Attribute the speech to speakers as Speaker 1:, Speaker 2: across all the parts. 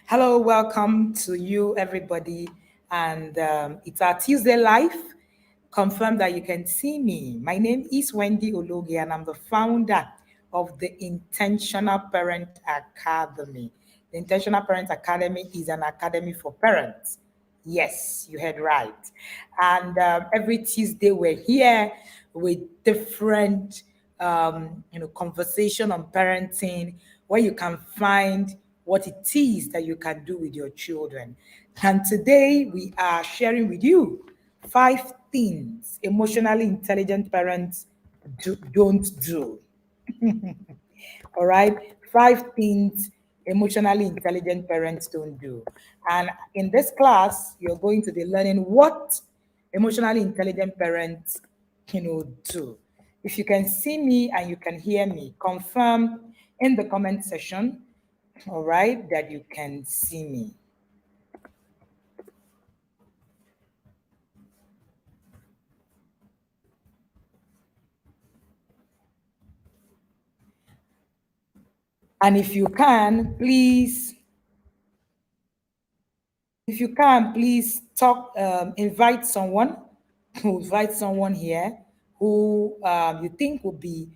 Speaker 1: Hello, welcome to you, everybody. And it's our Tuesday Live. Confirm that you can see me. My name is Wendy Ologi, and I'm the founder of the Intentional Parent Academy. The Intentional Parent Academy is an academy for parents. Yes, you heard right. And every Tuesday we're here with different, conversation on parenting, where you can find what it is that you can do with your children. And today we are sharing with you 5 things emotionally intelligent parents don't do. All right. 5 things emotionally intelligent parents don't do. And in this class, you're going to be learning what emotionally intelligent parents, do. If you can see me and you can hear me, confirm in the comment section, all right, that you can see me. And if you can, please talk, invite someone here who you think will be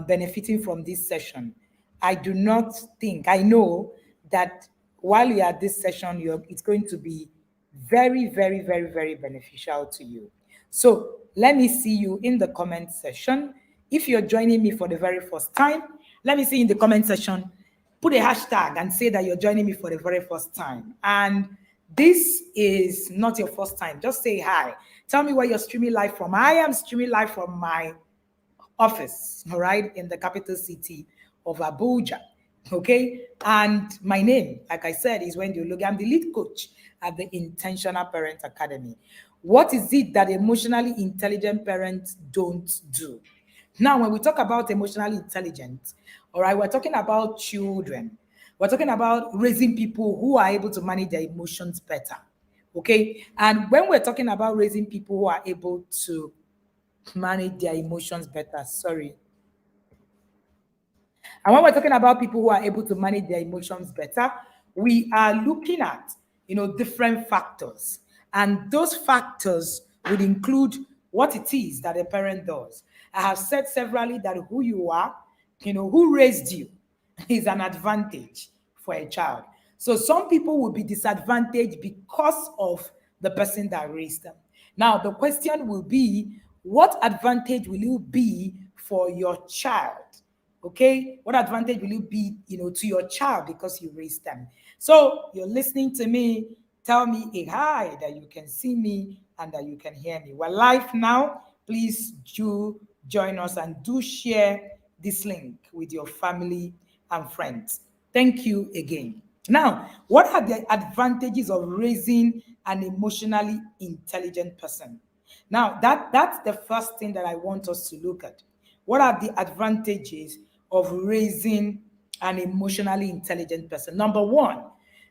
Speaker 1: benefiting from this session. I know that while you're at this session, it's going to be very, very, very, very beneficial to you. So let me see you in the comment section. If you're joining me for the very first time, let me see in the comment section, put a hashtag and say that you're joining me for the very first time. And this is not your first time. Just say hi. Tell me where you're streaming live from. I am streaming live from my office, all right, in the capital city of Abuja. Okay. And my name, like I said, is Wendy Ologi. I'm the lead coach at the Intentional Parent Academy. What is it that emotionally intelligent parents don't do? Now, when we talk about emotionally intelligent, all right, we're talking about children. We're talking about raising people who are able to manage their emotions better. Okay. And when we're talking about raising people who are able to manage their emotions better, sorry. And when we're talking about people who are able to manage their emotions better, we are looking at, different factors. And those factors would include what it is that a parent does. I have said severally that who you are, who raised you is an advantage for a child. So some people will be disadvantaged because of the person that raised them. Now, the question will be, what advantage will you be for your child? Okay, what advantage will you be, to your child because you raised them? So you're listening to me. Tell me a hi that you can see me and that you can hear me. We're live now. Please do join us and do share this link with your family and friends. Thank you again. Now, what are the advantages of raising an emotionally intelligent person? Now, that's the first thing that I want us to look at. What are the advantages of raising an emotionally intelligent person? Number one,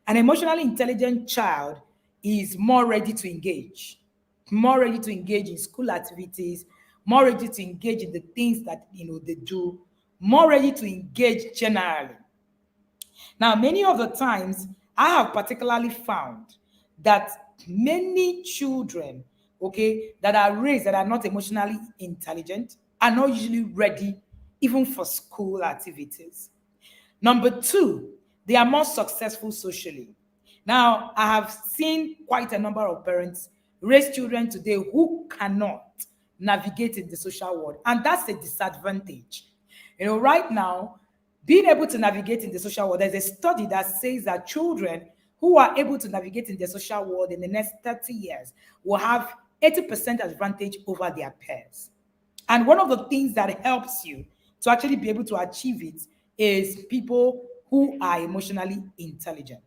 Speaker 1: an emotionally intelligent child is more ready to engage, more ready to engage in school activities, more ready to engage in the things that they do, more ready to engage generally. Now, many of the times, I have particularly found that many children, okay, that are raised that are not emotionally intelligent are not usually ready even for school activities. Number two, they are more successful socially. Now, I have seen quite a number of parents raise children today who cannot navigate in the social world, and that's a disadvantage. Right now, being able to navigate in the social world, there's a study that says that children who are able to navigate in the social world in the next 30 years will have 80% advantage over their peers. And one of the things that helps you to actually be able to achieve it is people who are emotionally intelligent.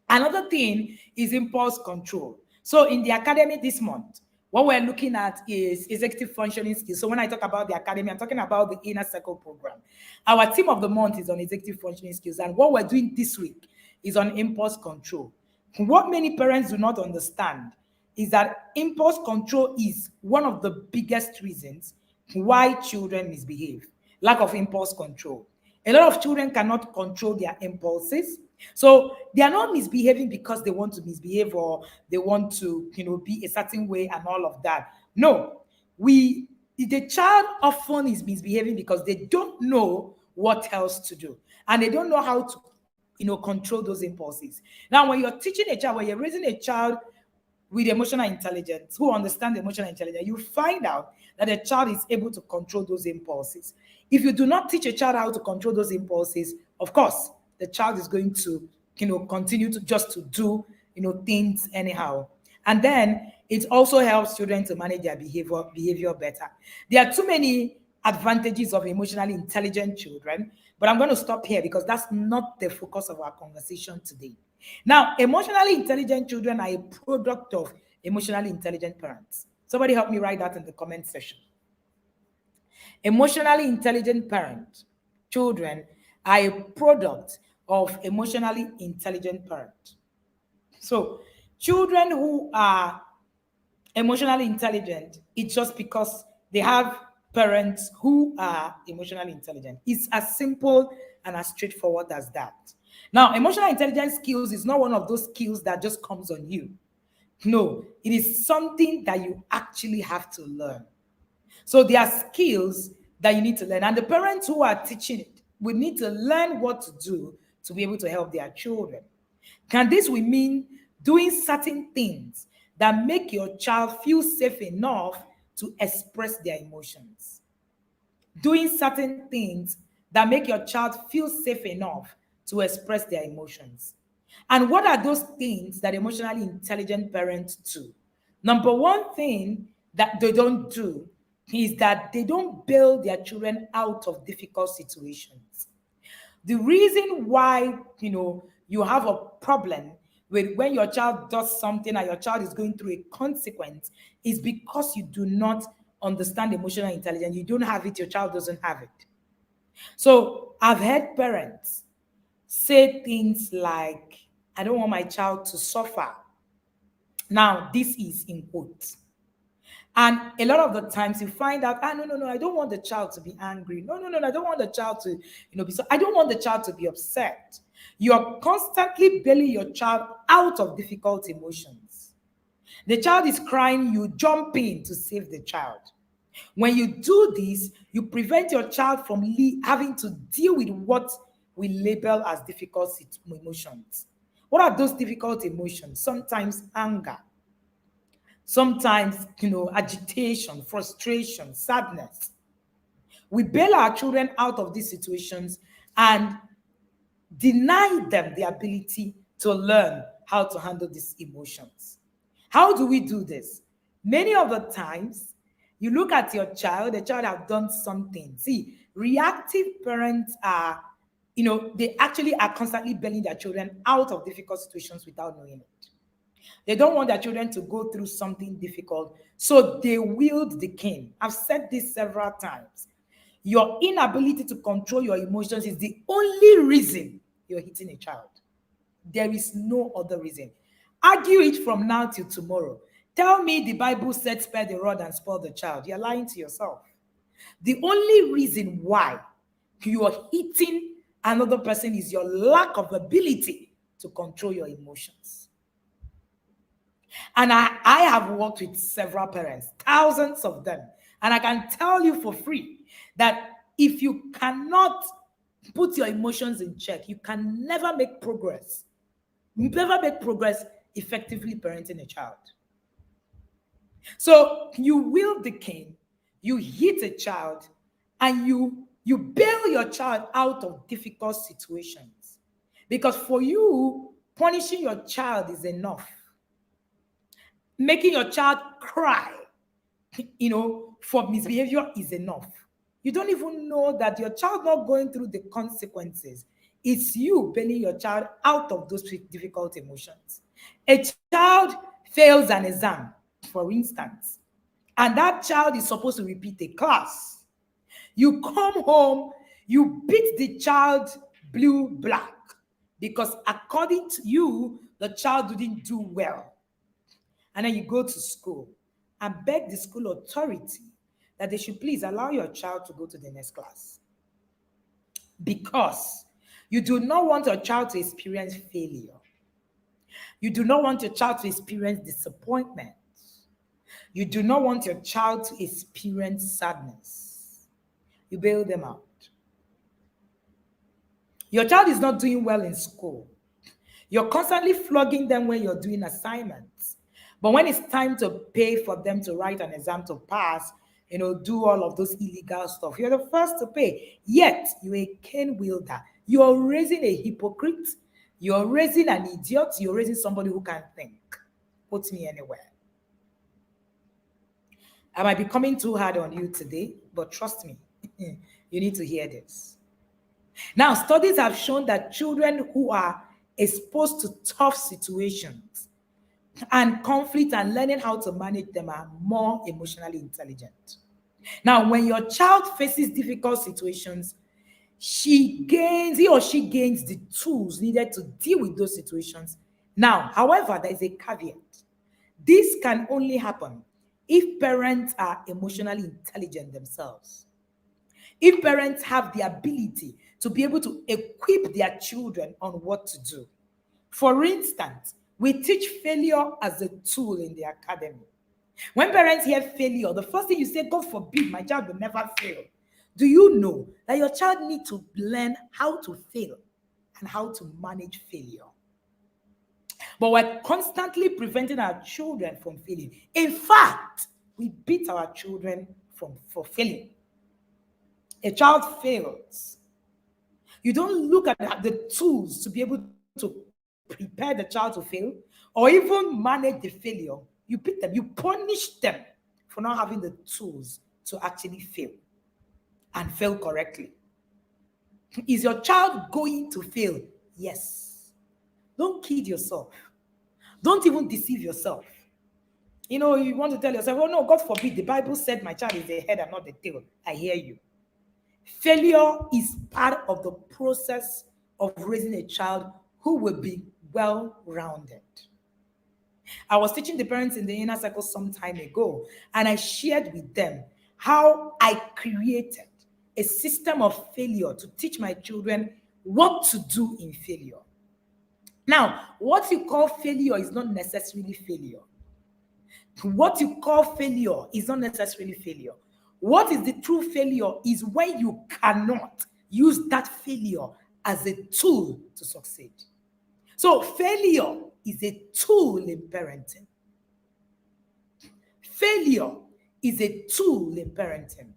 Speaker 1: Another thing is impulse control. So in the academy this month, what we're looking at is executive functioning skills. So when I talk about the academy, I'm talking about the inner circle program. Our theme of the month is on executive functioning skills. And what we're doing this week is on impulse control. What many parents do not understand is that impulse control is one of the biggest reasons why children misbehave. Lack of impulse control. A lot of children cannot control their impulses. So they are not misbehaving because they want to misbehave or they want to, be a certain way and all of that. No, we the child often is misbehaving because they don't know what else to do and they don't know how to, control those impulses. Now, when you're teaching a child, when you're raising a child with emotional intelligence, who understand emotional intelligence, you find out that a child is able to control those impulses. If you do not teach a child how to control those impulses, of course, the child is going to, continue to just to do, things anyhow. And then it also helps children to manage their behavior better. There are too many advantages of emotionally intelligent children, but I'm going to stop here because that's not the focus of our conversation today. Now, emotionally intelligent children are a product of emotionally intelligent parents. Somebody help me write that in the comment section. Emotionally intelligent parents, children are a product of emotionally intelligent parents. So, children who are emotionally intelligent, it's just because they have parents who are emotionally intelligent. It's as simple and as straightforward as that. Now, emotional intelligence skills is not one of those skills that just comes on you. No, it is something that you actually have to learn. So there are skills that you need to learn, and the parents who are teaching it will need to learn what to do to be able to help their children. Can this will mean doing certain things that make your child feel safe enough to express their emotions? Doing certain things that make your child feel safe enough to express their emotions. And what are those things that emotionally intelligent parents do? Number one thing that they don't do is that they don't bail their children out of difficult situations. The reason why, you have a problem with when your child does something and your child is going through a consequence is because you do not understand emotional intelligence. You don't have it, your child doesn't have it. So I've heard parents say things like, I don't want my child to suffer. Now, this is in quotes. And a lot of the times you find out, no, no, no, I don't want the child to be angry. No, no, no, no, I don't want the child to, be so, I don't want the child to be upset. You're constantly bailing your child out of difficult emotions. The child is crying, you jump in to save the child. When you do this, you prevent your child from having to deal with what we label as difficult emotions. What are those difficult emotions? Sometimes anger, sometimes, agitation, frustration, sadness. We bail our children out of these situations and deny them the ability to learn how to handle these emotions. How do we do this? Many of the times, you look at your child, the child have done something. See, reactive parents are, they actually are constantly bailing their children out of difficult situations without knowing it. They don't want their children to go through something difficult, so they wield the cane. I've said this several times. Your inability to control your emotions is the only reason you're hitting a child. There is no other reason. Argue it from now till tomorrow. Tell me the Bible said spare the rod and spoil the child. You're lying to yourself. The only reason why you are hitting another person is your lack of ability to control your emotions. And I have worked with several parents, thousands of them. And I can tell you for free that if you cannot put your emotions in check, you can never make progress. You never make progress effectively parenting a child. So you wield the cane, you hit a child, and you bail your child out of difficult situations. Because for you, punishing your child is enough. Making your child cry, for misbehavior is enough. You don't even know that your child not going through the consequences. It's you bailing your child out of those difficult emotions. A child fails an exam, for instance, and that child is supposed to repeat a class. You come home, you beat the child blue black because according to you, the child didn't do well. And then you go to school and beg the school authority that they should please allow your child to go to the next class. Because You do not want your child to experience failure. You do not want your child to experience disappointment. You do not want your child to experience sadness. You bail them out. Your child is not doing well in school. You're constantly flogging them when you're doing assignments. But when it's time to pay for them to write an exam to pass, do all of those illegal stuff, you're the first to pay. Yet, you're a cane wielder. You're raising a hypocrite. You're raising an idiot. You're raising somebody who can't think. Put me anywhere. I might be coming too hard on you today, but trust me, you need to hear this. Now, studies have shown that children who are exposed to tough situations and conflict and learning how to manage them are more emotionally intelligent. Now, when your child faces difficult situations, he or she gains the tools needed to deal with those situations. Now, however, there is a caveat. This can only happen if parents are emotionally intelligent themselves. If parents have the ability to be able to equip their children on what to do. For instance, we teach failure as a tool in the academy. When parents hear failure, the first thing you say, God forbid, my child will never fail. Do you know that your child needs to learn how to fail and how to manage failure? But we're constantly preventing our children from failing. In fact, we beat our children for failing. A child fails. You don't look at the tools to be able to prepare the child to fail or even manage the failure. You beat them. You punish them for not having the tools to actually fail and fail correctly. Is your child going to fail? Yes. Don't kid yourself. Don't even deceive yourself. You want to tell yourself, oh no, God forbid, the Bible said my child is the head and not the tail. I hear you. Failure is part of the process of raising a child who will be well-rounded. I was teaching the parents in the inner circle some time ago, and I shared with them how I created a system of failure to teach my children what to do in failure. Now, what you call failure is not necessarily failure. What you call failure is not necessarily failure. What is the true failure is when you cannot use that failure as a tool to succeed. So failure is a tool in parenting. Failure is a tool in parenting.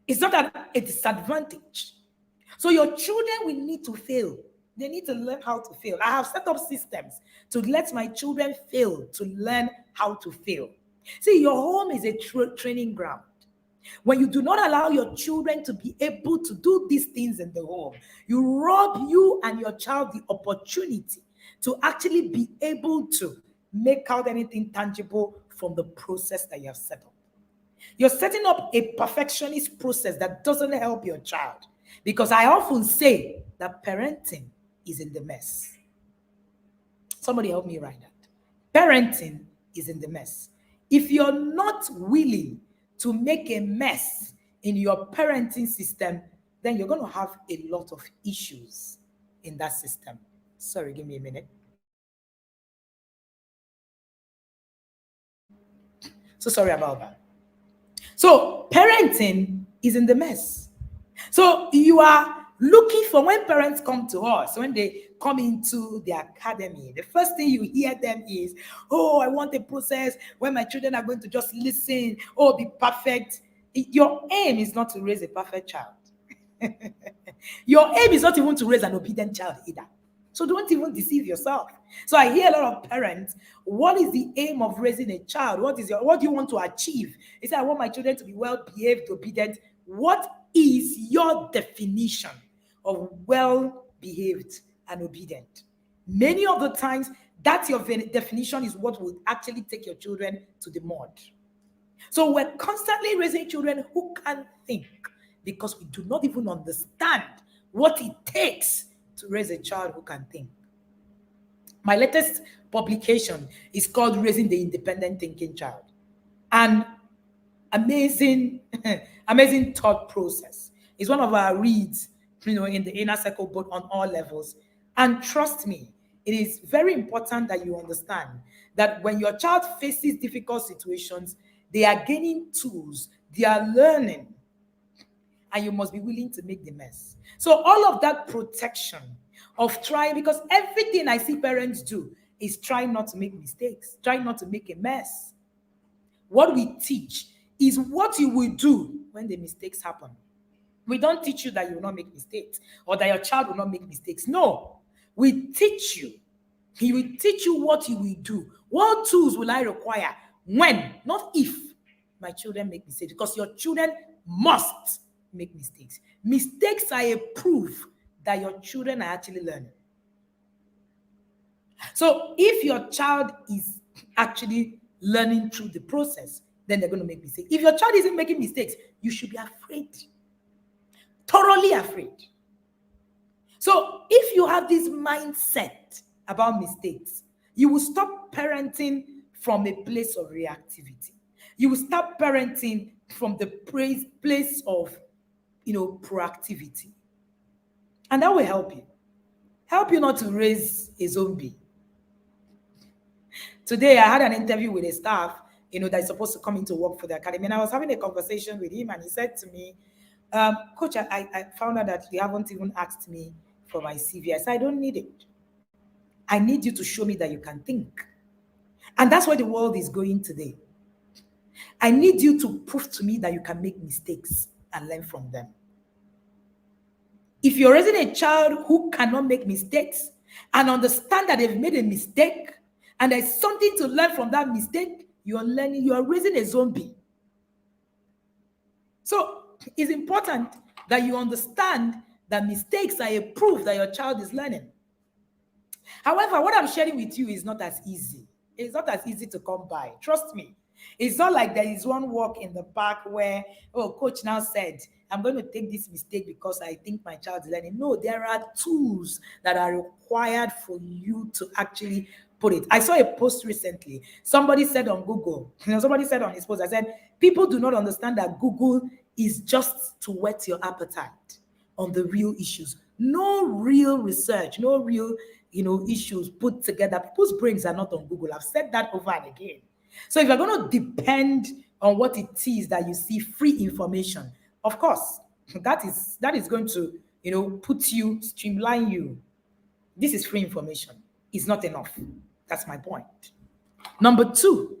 Speaker 1: It's not a disadvantage. So your children will need to fail. They need to learn how to fail. I have set up systems to let my children fail, to learn how to fail. See, your home is a training ground. When you do not allow your children to be able to do these things in the home, you rob you and your child the opportunity to actually be able to make out anything tangible from the process that you have set up. You're setting up a perfectionist process that doesn't help your child. Because I often say that parenting is in the mess. Somebody help me write that. Parenting is in the mess. If you're not willing to make a mess in your parenting system, then you're going to have a lot of issues in that system. Sorry, give me a minute. So sorry about that. So parenting is in the mess. So you are looking for, when parents come to us, when they come into the academy, the first thing you hear them is, oh, I want a process where my children are going to just listen, oh, be perfect. Your aim is not to raise a perfect child. Your aim is not even to raise an obedient child either. So don't even deceive yourself. So I hear a lot of parents, what is the aim of raising a child? What do you want to achieve? They say, I want my children to be well-behaved, obedient. What is your definition of well-behaved and obedient? Many of the times, that's your definition is what will actually take your children to the mud. So we're constantly raising children who can't think because we do not even understand what it takes to raise a child who can think. My latest publication is called Raising the Independent Thinking Child. An amazing thought process. It's one of our reads in the inner circle, but on all levels. And trust me, it is very important that you understand that when your child faces difficult situations, they are gaining tools, they are learning, and you must be willing to make the mess. So all of that protection of trying, because everything I see parents do is try not to make mistakes, try not to make a mess. What we teach is what you will do when the mistakes happen. We don't teach you that you will not make mistakes or that your child will not make mistakes. No, we teach you. He will teach you what you will do. What tools will I require when, not if, my children make mistakes, because your children must make mistakes. Mistakes are a proof that your children are actually learning. So if your child is actually learning through the process, then they're going to make mistakes. If your child isn't making mistakes, you should be afraid, thoroughly afraid. So if you have this mindset about mistakes, you will stop parenting from a place of reactivity. You will start parenting from the place of, proactivity. And that will help you. Help you not to raise a zombie. Today, I had an interview with a staff, that's supposed to come into work for the academy. And I was having a conversation with him, and he said to me, Coach, I found out that you haven't even asked me for my CV. I said, I don't need it. I need you to show me that you can think. And that's where the world is going today. I need you to prove to me that you can make mistakes and learn from them. If you're raising a child who cannot make mistakes and understand that they've made a mistake and there's something to learn from that mistake, you are raising a zombie. So it's important that you understand that mistakes are a proof that your child is learning. However, what I'm sharing with you is not as easy. It's not as easy to come by. Trust me. It's not like there is one walk in the park where, coach now said, I'm going to take this mistake because I think my child is learning. No, there are tools that are required for you to actually put it. I saw a post recently. Somebody said on Google, somebody said on his post, I said, people do not understand that Google is just to whet your appetite on the real issues. No real research, no real, issues put together. People's brains are not on Google. I've said that over and again. So if you're going to depend on what it is that you see, free information, of course, that is going to, put you, streamline you. This is free information. It's not enough. That's my point. Number two,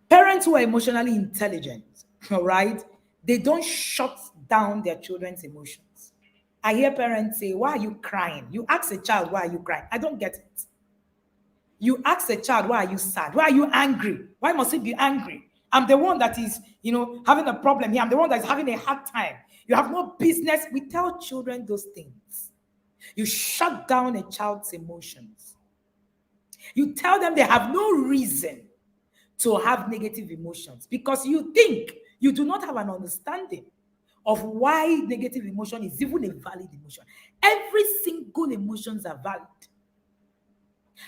Speaker 1: parents who are emotionally intelligent, all right, they don't shut down their children's emotions. I hear parents say, why are you crying? You ask a child, why are you crying? I don't get it. You ask a child, why are you sad? Why are you angry? Why must he be angry? I'm the one that is, having a problem here. I'm the one that's having a hard time. You have no business. We tell children those things. You shut down a child's emotions. You tell them they have no reason to have negative emotions because you think you do not have an understanding of why negative emotion is even a valid emotion. Every single emotions are valid.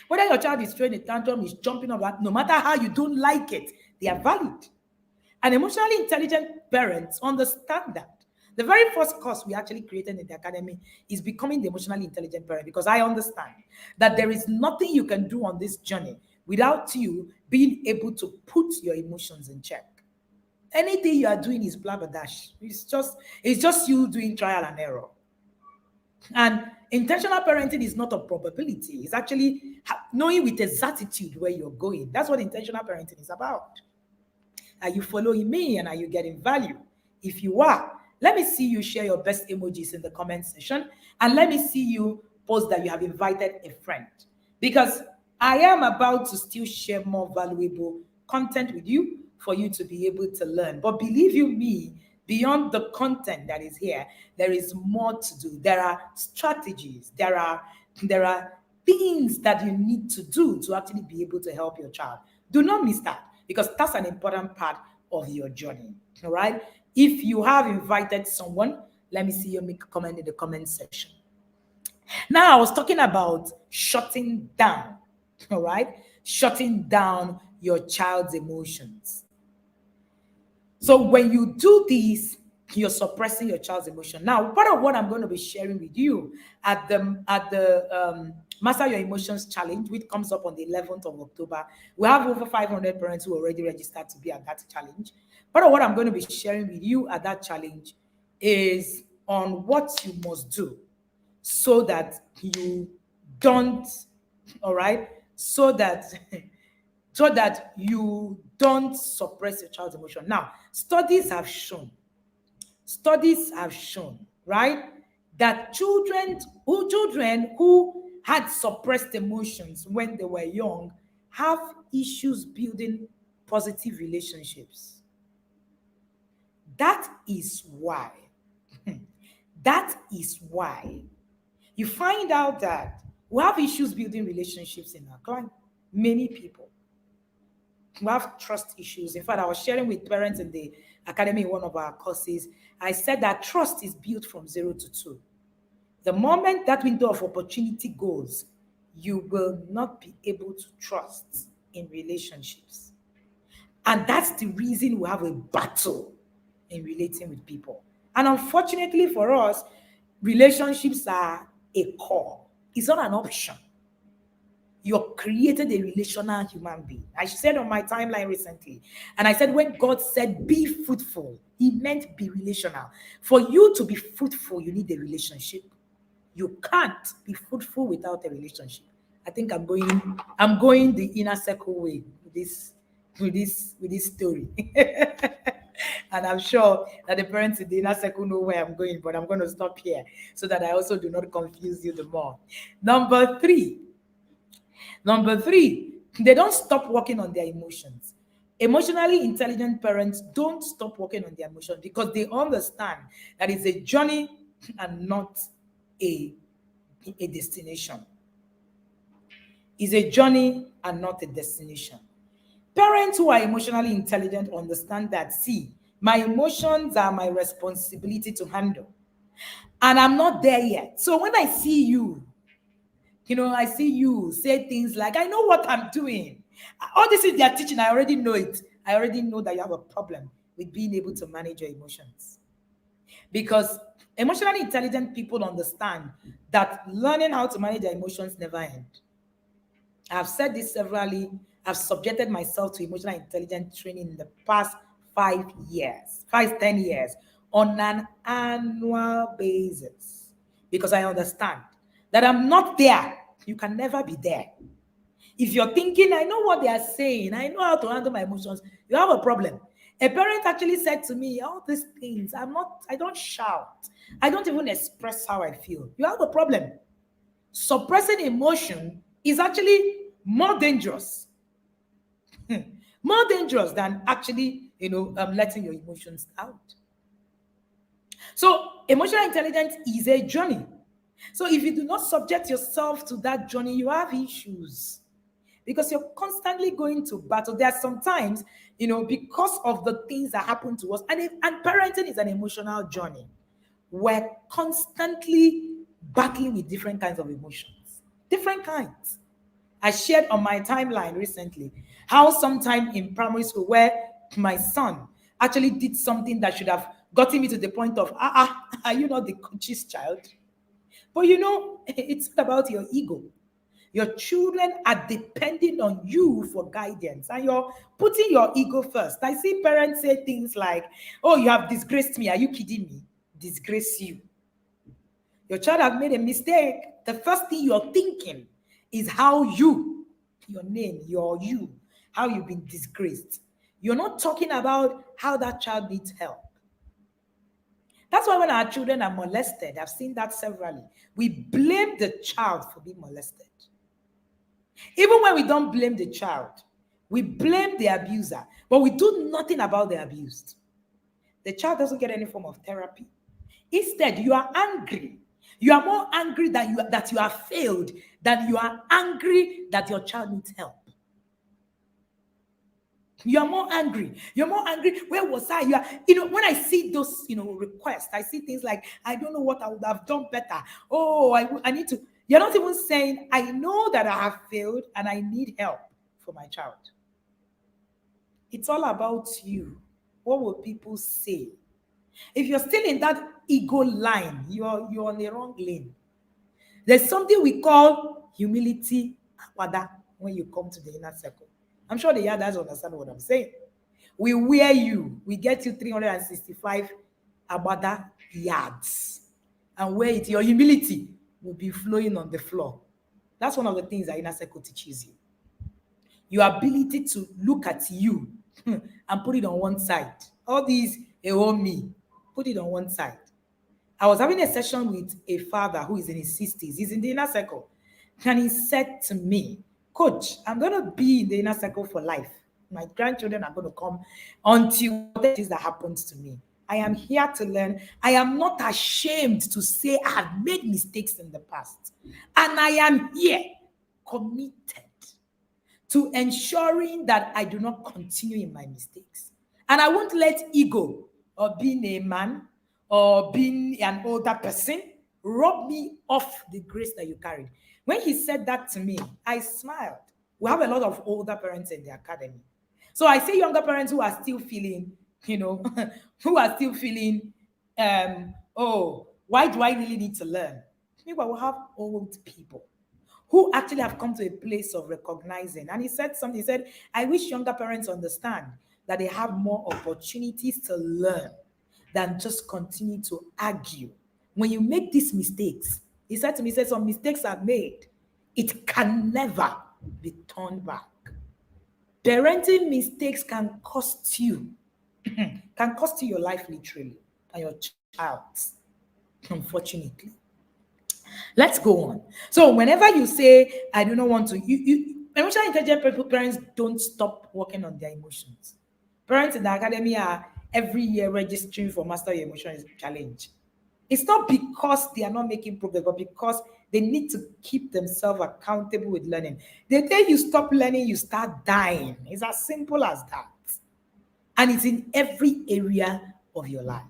Speaker 1: Whether your child is throwing a tantrum, is jumping up, no matter how you don't like it, they are valid. And emotionally intelligent parents understand that. The very first course we actually created in the academy is becoming the emotionally intelligent parent, because I understand that there is nothing you can do on this journey without you being able to put your emotions in check. Anything you are doing is blabberdash. It's just you doing trial and error. And intentional parenting is not a probability. It's actually knowing with exactitude where you're going. That's what intentional parenting is about. Are you following me and are you getting value? If you are, let me see you share your best emojis in the comment section, and let me see you post that you have invited a friend, because I am about to still share more valuable content with you for you to be able to learn. But believe you me, beyond the content that is here, there is more to do. There are strategies. There are things that you need to do to actually be able to help your child. Do not miss that, because that's an important part of your journey. All right. If you have invited someone, let me see you make a comment in the comment section. Now, I was talking about shutting down. All right. Shutting down your child's emotions. So when you do this, you're suppressing your child's emotion. Now, part of what I'm going to be sharing with you at the Master Your Emotions Challenge, which comes up on the 11th of October, we have over 500 parents who already registered to be at that challenge. Part of what I'm going to be sharing with you at that challenge is on what you must do so that you don't, all right, so that so that you don't suppress your child's emotion. Now, studies have shown, right, that children who had suppressed emotions when they were young have issues building positive relationships. That is why, that is why you find out that we have issues building relationships in our client. Many people who have trust issues. In fact, I was sharing with parents in the academy in one of our courses. I said that trust is built from 0 to 2. The moment that window of opportunity goes, you will not be able to trust in relationships. And that's the reason we have a battle in relating with people. And unfortunately for us, relationships are a core, it's not an option. You're created a relational human being. I said on my timeline recently, and I said when God said be fruitful, He meant be relational. For you to be fruitful, you need a relationship. You can't be fruitful without a relationship. I think I'm going the inner circle way with this story. And I'm sure that the parents in the inner circle know where I'm going, but I'm going to stop here so that I also do not confuse you the more. Number three, Number three, they don't stop working on their emotions. Emotionally intelligent parents don't stop working on their emotions because they understand that it's a journey and not a, a destination. It's a journey and not a destination. Parents who are emotionally intelligent understand that, see, my emotions are my responsibility to handle. And I'm not there yet. So when I see you, I see you say things like, I know what I'm doing. All this is their teaching. I already know it. I already know that you have a problem with being able to manage your emotions. Because emotionally intelligent people understand that learning how to manage their emotions never end. I've said this severally. I've subjected myself to emotional intelligence training in the past 5 years, 10 years, on an annual basis. Because I understand that I'm not there. You can never be there. If you're thinking, I know what they are saying, I know how to handle my emotions, you have a problem. A parent actually said to me, all these things, I don't shout. I don't even express how I feel. You have a problem. Suppressing emotion is actually more dangerous, more dangerous than actually, letting your emotions out. So, emotional intelligence is a journey. So, if you do not subject yourself to that journey, you have issues because you're constantly going to battle. There are sometimes, because of the things that happen to us, and parenting is an emotional journey. We're constantly battling with different kinds of emotions, different kinds. I shared on my timeline recently how sometime in primary school where my son actually did something that should have gotten me to the point of, are you not the coach's child? But it's not about your ego. Your children are depending on you for guidance, and you're putting your ego first. I see parents say things like, oh, you have disgraced me. Are you kidding me? Disgrace you. Your child has made a mistake. The first thing you're thinking is how your name, how you've been disgraced. You're not talking about how that child needs help. That's why when our children are molested, I've seen that severally, we blame the child for being molested. Even when we don't blame the child, we blame the abuser, but we do nothing about the abused. The child doesn't get any form of therapy. Instead, you are angry. You are more angry that you have failed than you are angry that your child needs help. You are more angry. You're more angry. Where was I? When I see those, requests, I see things like, I don't know what I would have done better. Oh, I need to. You're not even saying, I know that I have failed and I need help for my child. It's all about you. What will people say? If you're still in that ego line, you're on the wrong lane. There's something we call humility when you come to the inner circle. I'm sure the others understand what I'm saying. We wear you, we get you 365 abada yards. And where it, your humility will be flowing on the floor. That's one of the things that inner circle teaches you. Your ability to look at you and put it on one side. All these, me, put it on one side. I was having a session with a father who is in his 60s. He's in the inner circle. And he said to me, Coach, I'm going to be in the inner circle for life. My grandchildren are going to come until what it is that happens to me. I am here to learn. I am not ashamed to say I have made mistakes in the past. And I am here committed to ensuring that I do not continue in my mistakes. And I won't let ego or being a man or being an older person rob me of the grace that you carried. When he said that to me, I smiled. We have a lot of older parents in the academy. So I say younger parents who are still feeling, who are still feeling, oh, why do I really need to learn? Meanwhile, we have old people who actually have come to a place of recognizing. And he said something, he said, I wish younger parents understand that they have more opportunities to learn than just continue to argue. When you make these mistakes, he said to me, he said, some mistakes are made. It can never be turned back. Parenting mistakes can cost you, your life literally, and your child's, unfortunately. Let's go on. So whenever you say, I do not want to, emotionally intelligent parents don't stop working on their emotions. Parents in the academy are every year registering for Master Your Emotions Challenge. It's not because they are not making progress, but because they need to keep themselves accountable with learning. The day you stop learning, you start dying. It's as simple as that. And it's in every area of your life.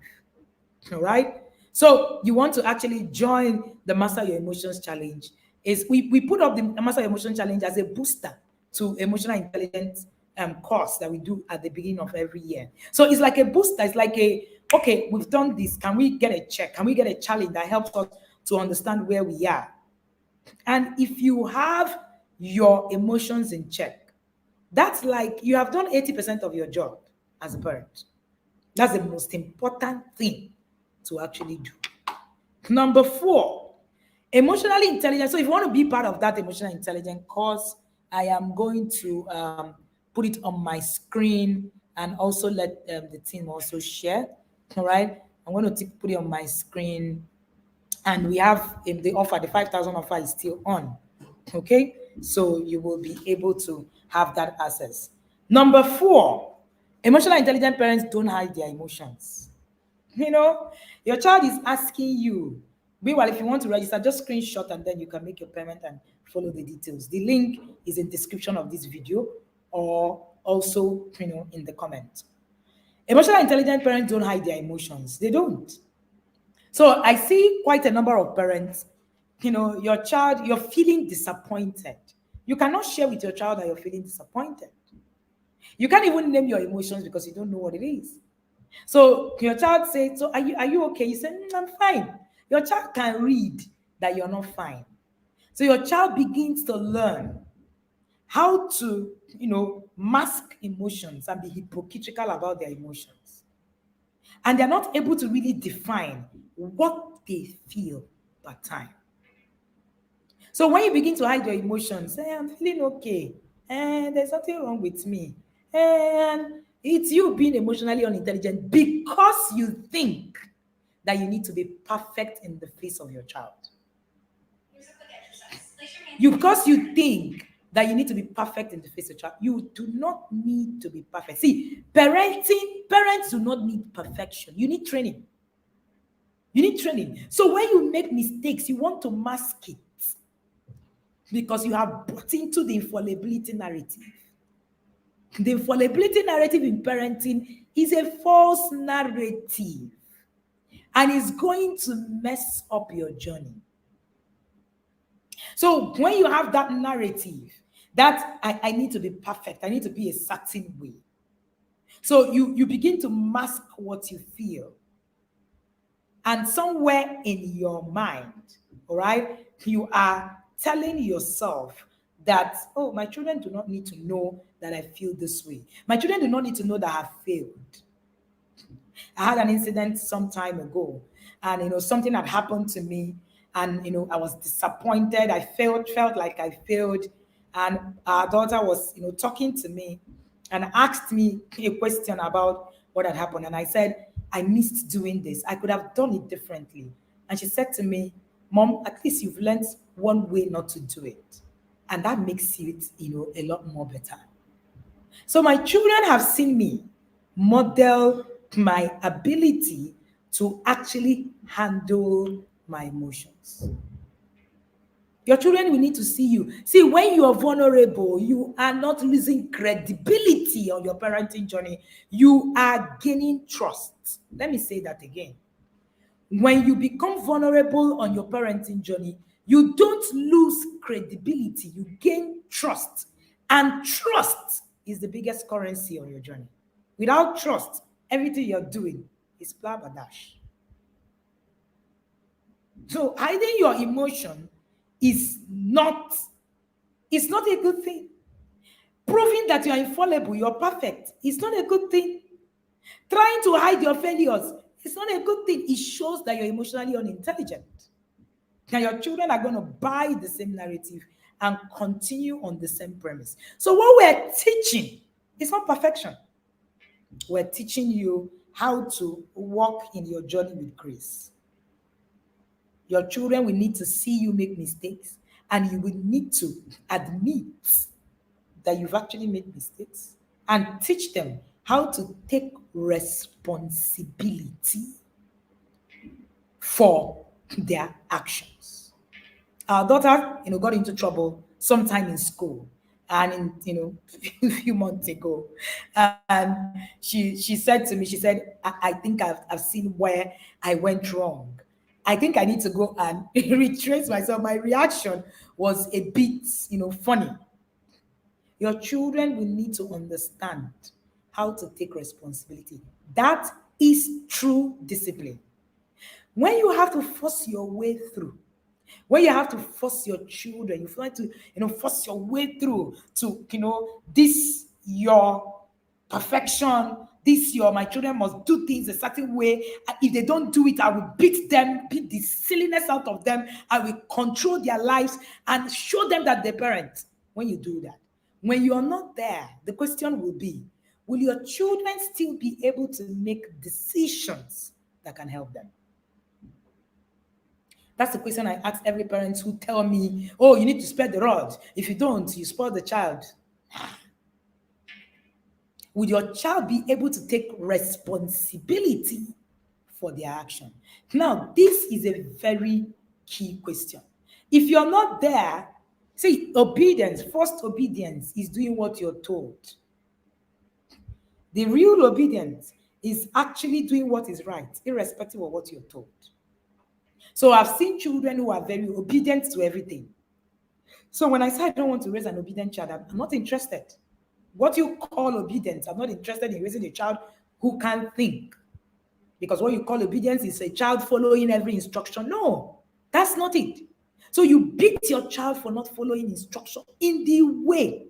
Speaker 1: All right? So you want to actually join the Master Your Emotions Challenge. We put up the Master Your Emotions Challenge as a booster to emotional intelligence course that we do at the beginning of every year. So it's like a booster. It's like okay, we've done this. Can we get a check? Can we get a challenge that helps us to understand where we are? And if you have your emotions in check, that's like you have done 80% of your job as a parent. That's the most important thing to actually do. Number 4, emotionally intelligent. So if you want to be part of that emotional intelligence course, I am going to put it on my screen and also let the team also share. All right. I'm going to put it on my screen. And we have the offer, the 5,000 offer is still on. Okay. So you will be able to have that access. Number 4, emotional intelligent parents don't hide their emotions. Your child is asking you. Meanwhile, if you want to register, just screenshot and then you can make your payment and follow the details. The link is in the description of this video or also, in the comment. Emotional intelligent parents don't hide their emotions. They don't. So I see quite a number of parents, your child, you're feeling disappointed. You cannot share with your child that you're feeling disappointed. You can't even name your emotions because you don't know what it is. So your child says, so are you okay? You say, I'm fine. Your child can read that you're not fine. So your child begins to learn how to, mask emotions and be hypocritical about their emotions. And they're not able to really define what they feel per time. So when you begin to hide your emotions, say, I'm feeling okay, and there's nothing wrong with me, and it's you being emotionally unintelligent because you think that you need to be perfect in the face of your child. Because you think that you need to be perfect in the face of your child, you do not need to be perfect. See, parents do not need perfection. You need training. You need training. So when you make mistakes, you want to mask it because you have bought into the infallibility narrative. The infallibility narrative in parenting is a false narrative and is going to mess up your journey. So when you have that narrative that I need to be perfect, I need to be a certain way. So you begin to mask what you feel. And somewhere in your mind, all right, you are telling yourself that, oh, my children do not need to know that I feel this way. My children do not need to know that I have failed. I had an incident some time ago, and something had happened to me, and I was disappointed. I felt like I failed, and our daughter was talking to me, and asked me a question about what had happened, and I said I missed doing this. I could have done it differently, and she said to me, "Mom, at least you've learned one way not to do it, and that makes it a lot more better." So my children have seen me model my ability to actually handle my emotions. Your children will need to see you. See, when you are vulnerable, you are not losing credibility on your parenting journey. You are gaining trust. Let me say that again. When you become vulnerable on your parenting journey, you don't lose credibility, you gain trust. And trust is the biggest currency on your journey. Without trust, everything you're doing is blabberdash. So hiding your emotion is not, it's not a good thing. Proving that you are infallible, you're perfect, it's not a good thing. Trying to hide your failures, it's not a good thing. It shows that you're emotionally unintelligent. And your children are going to buy the same narrative and continue on the same premise. So what we're teaching is not perfection. We're teaching you how to walk in your journey with grace. Your children will need to see you make mistakes, and you will need to admit that you've actually made mistakes and teach them how to take responsibility for their actions. Our daughter, got into trouble sometime in school, and a few months ago, and she said to me, she said, I think I've seen where I went wrong. I think I need to go and retrace myself. My reaction was a bit, funny. Your children will need to understand how to take responsibility. That is true discipline. When you have to force your way through, when you have to force your children, you feel like to, force your way through to, this your perfection, this your, my children must do things a certain way. If they don't do it, I will beat them, beat the silliness out of them. I will control their lives and show them that they're parents. When you do that, when you are not there, the question will be, will your children still be able to make decisions that can help them? That's the question I ask every parent who tell me, oh, you need to spare the rod. If you don't, you spoil the child. Would your child be able to take responsibility for their action? Now, this is a very key question. If you're not there, see, obedience, first obedience is doing what you're told. The real obedience is actually doing what is right, irrespective of what you're told. So I've seen children who are very obedient to everything. So when I say I don't want to raise an obedient child, I'm not interested. What you call obedience, I'm not interested in raising a child who can't think. Because what you call obedience is a child following every instruction. No, that's not it. So you beat your child for not following instruction in the way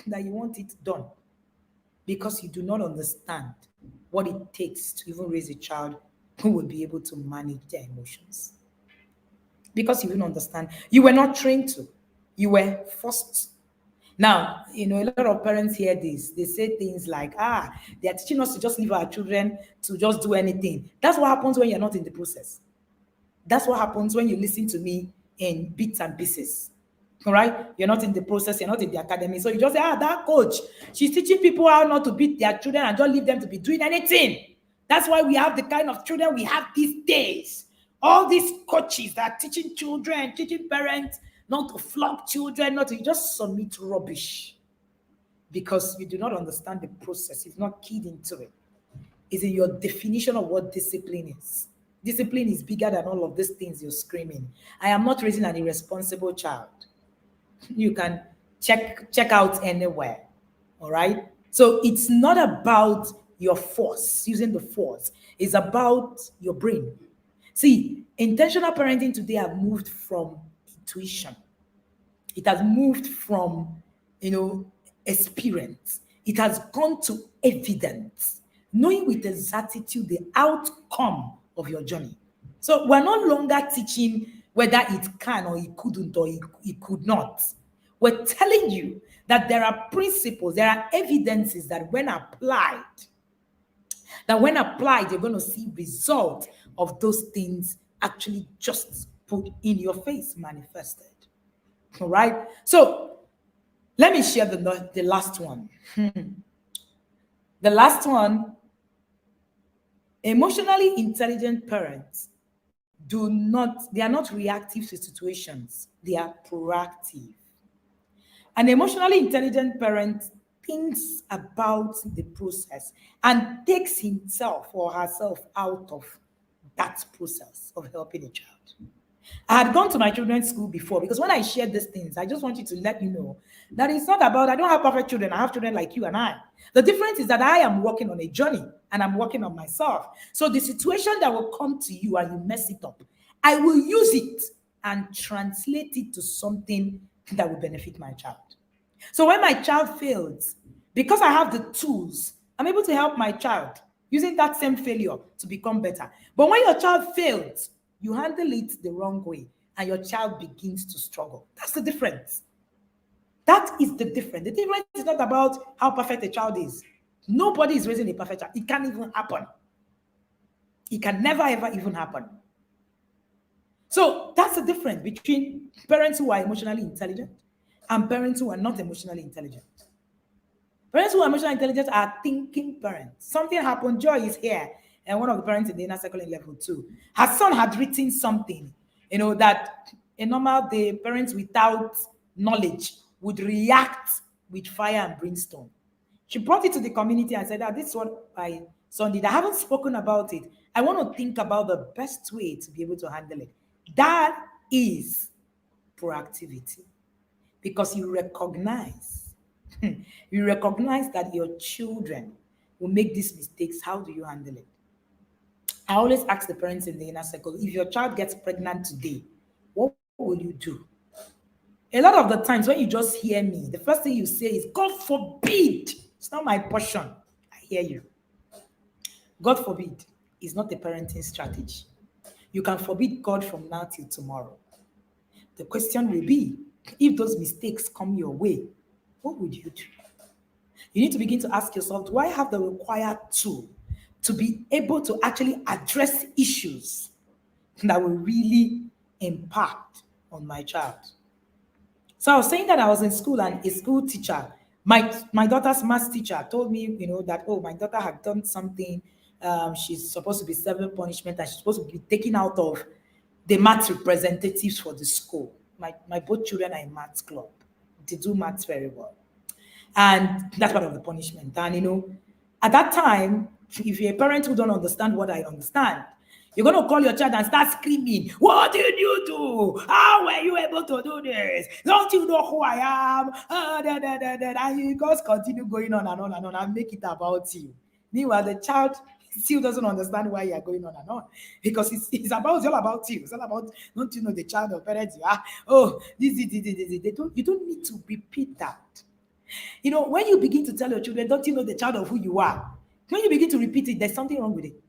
Speaker 1: that you want it done, because you do not understand what it takes to even raise a child who will be able to manage their emotions. Because you don't understand. You were not trained to. You were forced. Now, a lot of parents hear this. They say things like, they are teaching us to just leave our children to just do anything. That's what happens when you're not in the process. That's what happens when you listen to me in bits and pieces. All right? You're not in the process. You're not in the academy. So you just say, that coach, she's teaching people how not to beat their children and don't leave them to be doing anything. That's why we have the kind of children we have these days. All these coaches that are teaching children, teaching parents not to flog children, not to just submit rubbish. Because you do not understand the process. You've not keyed into it. It's in your definition of what discipline is. Discipline is bigger than all of these things you're screaming. I am not raising an irresponsible child. You can check out anywhere. All right? So it's not about your force, using the force. It's about your brain. See, intentional parenting today have moved from intuition. It has moved from, experience. It has gone to evidence, knowing with exactitude the outcome of your journey. So we're no longer teaching whether it can or it couldn't or it could not. We're telling you that there are principles, there are evidences that when applied, you're going to see result of those things actually just put in your face, manifested. All right. So let me share the last one. The last one, emotionally intelligent parents they are not reactive to situations. They are proactive. An emotionally intelligent parent thinks about the process and takes himself or herself out of that process of helping a child. I had gone to my children's school before because when I shared these things, I just want you to let you know that it's not about, I don't have perfect children. I have children like you and I. The difference is that I am working on a journey and I'm working on myself. So the situation that will come to you and you mess it up, I will use it and translate it to something that will benefit my child. So when my child fails, because I have the tools, I'm able to help my child using that same failure to become better. But when your child fails, you handle it the wrong way and your child begins to struggle. That's the difference. That is the difference. The difference is not about how perfect a child is. Nobody is raising a perfect child. It can't even happen. It can never, ever even happen. So that's the difference between parents who are emotionally intelligent and parents who are not emotionally intelligent. Parents who are emotionally intelligent are thinking parents. Something happened, Joy is here, and one of the parents in the inner circle in level 2. Her son had written something, that a normal day parents without knowledge would react with fire and brimstone. She brought it to the community and said, this is what my son did. I haven't spoken about it. I want to think about the best way to be able to handle it. That is proactivity. Because you recognize that your children will make these mistakes. How do you handle it? I always ask the parents in the inner circle, if your child gets pregnant today, what will you do? A lot of the times when you just hear me, the first thing you say is, God forbid. It's not my portion. I hear you. God forbid is not a parenting strategy. You can forbid God from now till tomorrow. The question will be, if those mistakes come your way, what would you do? You need to begin to ask yourself, do I have the required tool to be able to actually address issues that will really impact on my child? So I was saying that I was in school and a school teacher, my daughter's math teacher told me, that, my daughter had done something. She's supposed to be serving punishment and she's supposed to be taken out of the math representatives for the school. My both children are in maths club. They do maths very well. And that's part of the punishment. And, at that time, if you're a parent who don't understand what I understand, you're going to call your child and start screaming, what did you do? How were you able to do this? Don't you know who I am? And you guys continue going on and on and on and make it about you. Meanwhile, the child still doesn't understand why you're going on and on, because it's all about you. It's all about, don't you know the child of parents you are? Oh, this. You don't need to repeat that. When you begin to tell your children, don't you know the child of who you are? When you begin to repeat it, there's something wrong with it.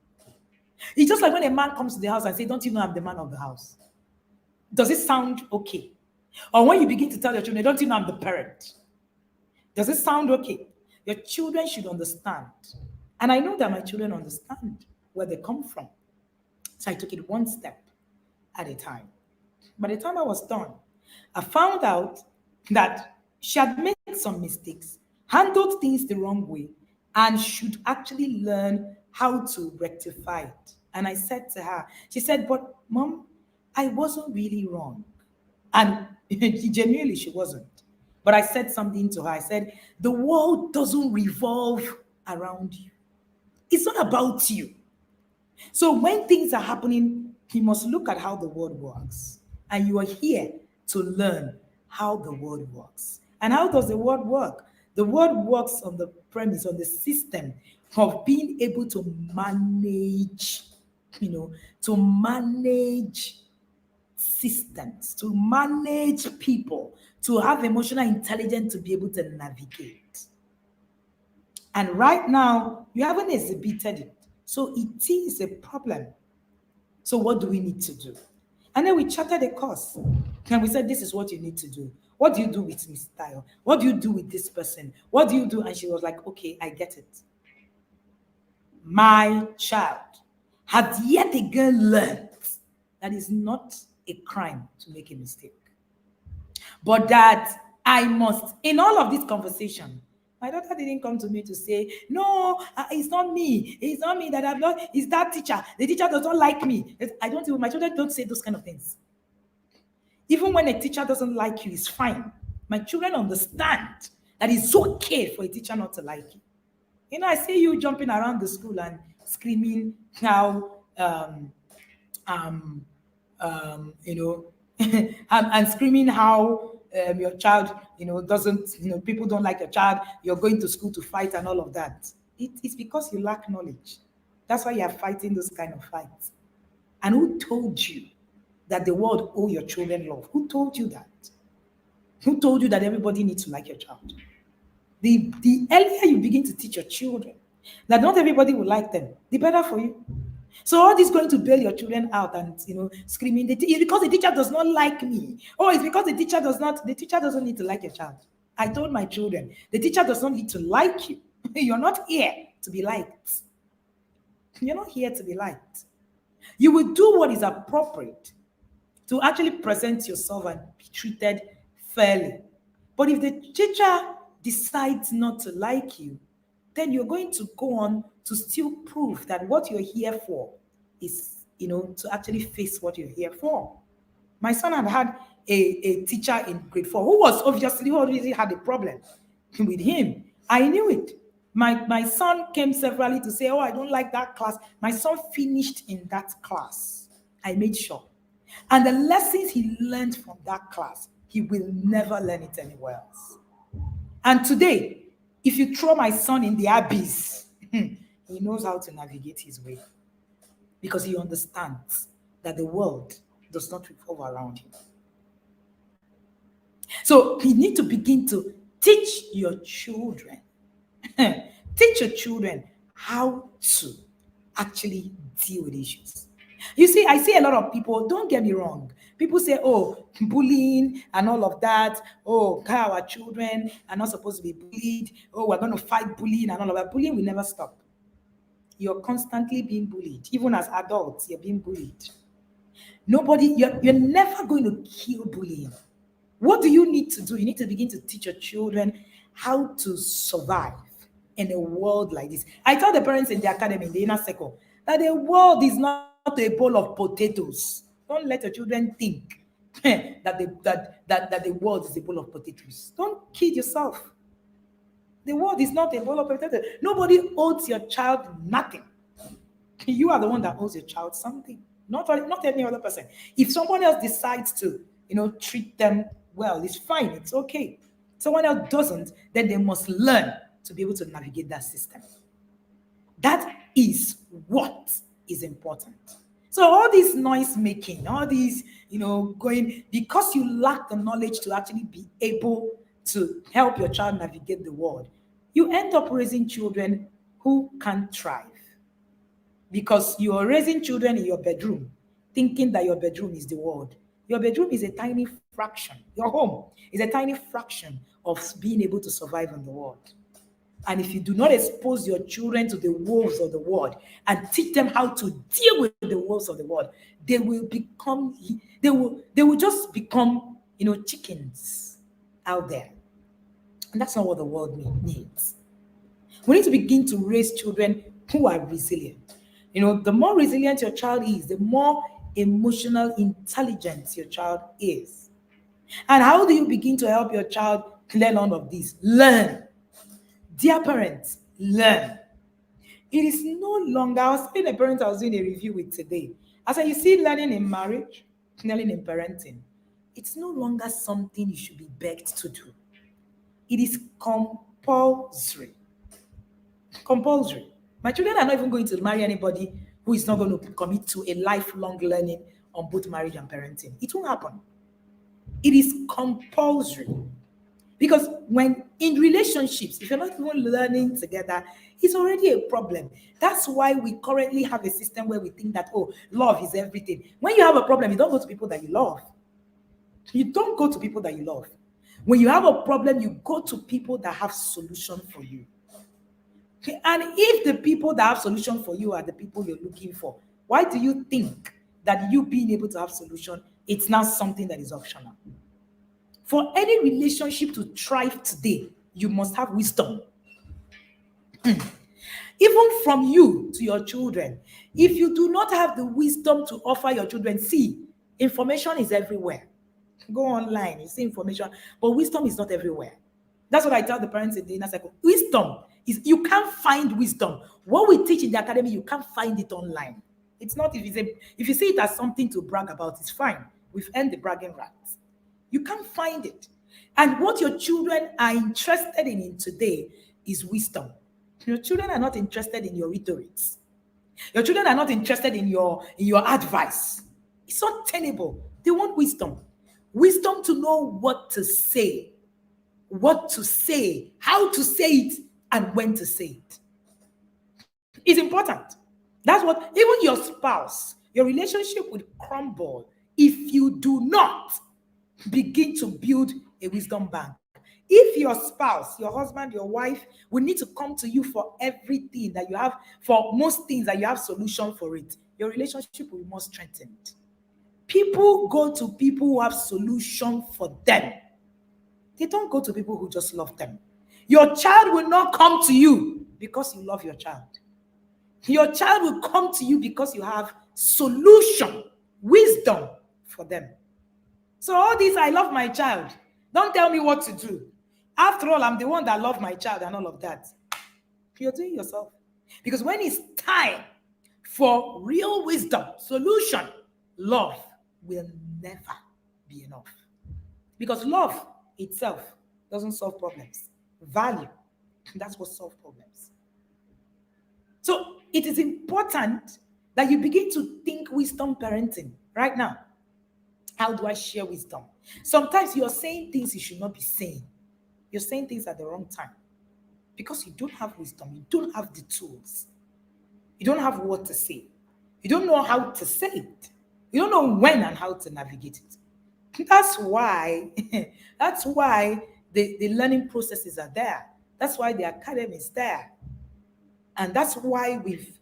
Speaker 1: It's just like when a man comes to the house and says, don't you know I'm the man of the house? Does it sound okay? Or when you begin to tell your children, don't you know I'm the parent? Does it sound okay? Your children should understand. And I know that my children understand where they come from. So I took it one step at a time. By the time I was done, I found out that she had made some mistakes, handled things the wrong way, and should actually learn how to rectify it. And I said to her, she said, but Mom, I wasn't really wrong. And genuinely, she wasn't. But I said something to her. I said, the world doesn't revolve around you. It's not about you. So when things are happening, you must look at how the world works. And you are here to learn how the world works. And how does the world work? The world works on the premise, on the system of being able to manage to manage systems, to manage people, to have emotional intelligence to be able to navigate. And right now, you haven't exhibited it. So it is a problem. So what do we need to do? And then we charted a course. And we said, this is what you need to do. What do you do with Miss Style? What do you do with this person? What do you do? And she was like, okay, I get it. My child has yet again learned that it's not a crime to make a mistake. But that I must, in all of this conversation, my daughter didn't come to me to say, no, it's not me. It's not me that I've not, it's that teacher. The teacher does not like me. I don't even, my children don't say those kind of things. Even when a teacher doesn't like you, it's fine. My children understand that it's okay for a teacher not to like you. I see you jumping around the school and screaming how, um, and screaming how your child, doesn't, people don't like your child, you're going to school to fight and all of that. It's because you lack knowledge. That's why you're fighting those kind of fights. And who told you that the world owe your children love? Who told you that? Who told you that everybody needs to like your child? The earlier you begin to teach your children that not everybody will like them, the better for you. So all this going to bail your children out and screaming, it's because the teacher does not like me. Oh, it's because the teacher doesn't need to like your child. I told my children, the teacher does not need to like you. You're not here to be liked. You're not here to be liked. You will do what is appropriate to actually present yourself and be treated fairly. But if the teacher decides not to like you, then you're going to go on to still prove that what you're here for is, to actually face what you're here for. My son had a teacher in grade 4 who obviously had a problem with him. I knew it. My son came severally to say, oh, I don't like that class. My son finished in that class. I made sure. And the lessons he learned from that class, he will never learn it anywhere else. And today, if you throw my son in the abyss, he knows how to navigate his way because he understands that the world does not revolve around him. So you need to begin to teach your children, teach your children how to actually deal with issues. You see, I see a lot of people, don't get me wrong. People say, oh, bullying and all of that. Oh, our children are not supposed to be bullied. Oh, we're going to fight bullying and all of that. Bullying will never stop. You're constantly being bullied. Even as adults, you're being bullied. You're never going to kill bullying. What do you need to do? You need to begin to teach your children how to survive in a world like this. I tell the parents in the academy, in the inner circle, that the world is not a bowl of potatoes. Don't let your children think that the world is a bowl of potatoes. Don't kid yourself. The world is not a bowl of potatoes. Nobody owes your child nothing. You are the one that owes your child something, not any other person. If someone else decides to, treat them well, it's fine. It's okay. Someone else doesn't, then they must learn to be able to navigate that system. That is what is important. So all this noise making, all these, going, because you lack the knowledge to actually be able to help your child navigate the world, you end up raising children who can't thrive. Because you are raising children in your bedroom, thinking that your bedroom is the world. Your bedroom is a tiny fraction. Your home is a tiny fraction of being able to survive in the world. And if you do not expose your children to the wolves of the world and teach them how to deal with the wolves of the world, they will just become, chickens out there. And that's not what the world needs. We need to begin to raise children who are resilient. The more resilient your child is, the more emotional intelligence your child is. And how do you begin to help your child learn all of this? Learn. Dear parents, learn. It is no longer, I was seeing a parent I was doing a review with today. I said, you see, learning in marriage, learning in parenting, it's no longer something you should be begged to do. It is compulsory. Compulsory. My children are not even going to marry anybody who is not going to commit to a lifelong learning on both marriage and parenting. It won't happen. It is compulsory. Because when in relationships, if you're not even learning together, it's already a problem. That's why we currently have a system where we think that, oh, love is everything. When you have a problem, you don't go to people that you love. You don't go to people that you love. When you have a problem, you go to people that have solution for you. Okay, and if the people that have solution for you are the people you're looking for, why do you think that you being able to have solution, it's not something that is optional? For any relationship to thrive today, you must have wisdom. Even from you to your children. If you do not have the wisdom to offer your children, see, information is everywhere. Go online, you see information, but wisdom is not everywhere. That's what I tell the parents in the inner circle. Wisdom is, you can't find wisdom. What we teach in the academy, you can't find it online. It's not, if you see it as something to brag about, it's fine. We've earned the bragging rights. You can't find it. And what your children are interested in today is wisdom. Your children are not interested in your rhetorics. Your children are not interested in your advice. It's not tenable. They want wisdom. Wisdom to know what to say, how to say it, and when to say it. It's important. That's what, even your spouse, your relationship will crumble if you do not begin to build a wisdom bank. If your spouse, your husband, your wife will need to come to you for everything that you have, for most things that you have solution for it, your relationship will be more strengthened. People go to people who have solution for them. They don't go to people who just love them. Your child will not come to you because you love your child. Your child will come to you because you have solution, wisdom for them. So all this, I love my child. Don't tell me what to do. After all, I'm the one that love my child and all of that. You're doing yourself. Because when it's time for real wisdom, solution, love will never be enough. Because love itself doesn't solve problems. Value, that's what solves problems. So it is important that you begin to think wisdom parenting right now. How do I share wisdom? Sometimes you're saying things you should not be saying. You're saying things at the wrong time because you don't have wisdom. You don't have the tools. You don't have what to say. You don't know how to say it. You don't know when and how to navigate it. That's why, the learning processes are there. That's why the academy is there. And that's why we've,